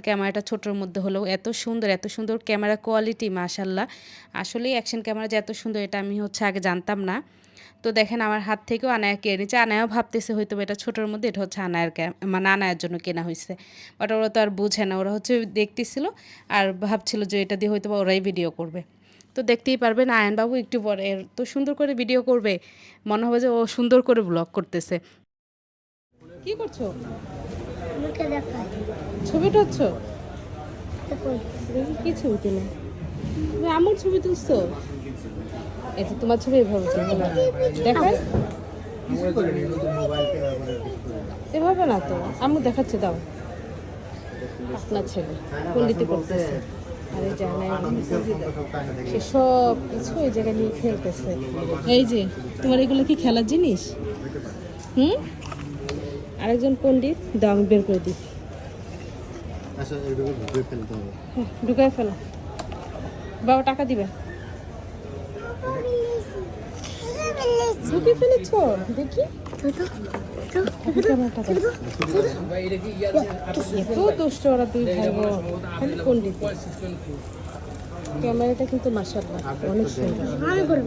ক্যামেরাটা ছোটোর মধ্যে হলেও এত সুন্দর ক্যামেরা কোয়ালিটি মাশাআল্লাহ। আসলেই অ্যাকশন ক্যামেরা যে এত সুন্দর এটা আমি আগে জানতাম না। তো দেখেন আমার হাত থেকেও আনায়া কেড়ে নিচ্ছে। আনায়াও ভাবতেছে হয়তোবা এটা ছোটোর মধ্যে এটা হচ্ছে আনায়ার মানে আনায়ার জন্য কেনা হইছে। বাট ওরা তো আর বুঝে না। ওরা দেখতেছিল আর ভাবছিল যে এটা দিয়ে হয়তোবা ওরাই ভিডিও করবে। তো দেখতেই পারবেন আয়ান বাবু একটু পরে এত সুন্দর করে ভিডিও করবে। মনে হবে যে ও সুন্দর করে ব্লগ করতেছে। কি করছো? ছবি তুলছো? কি ছবি তুলো? তুমি আমার ছবি তুলছো? এই যে তোমার ছবি এভাবে তুলছো। দেখাই এভাবে না তো, আমি দেখাচ্ছি দাও। আপনার ছেলে পল্লীতে পড়তেছে আর এই জানায় সে সব কিছু এই জায়গায় নিয়ে খেলতেছে। এই যে তোমার এগুলো কি খেলার জিনিস? আরেকজন পণ্ডিত দাও আমি বের করে দিই। ঢুকায় ফেলো। বাবা টাকা দিবে। ঢুকে ফেলেছ দেখি। এত দুষ্ট ওরা দুই ভাই বোন, খালি পণ্ডিত। ক্যামেরাটা কিন্তু মাশাআল্লাহ অনেক সুন্দর।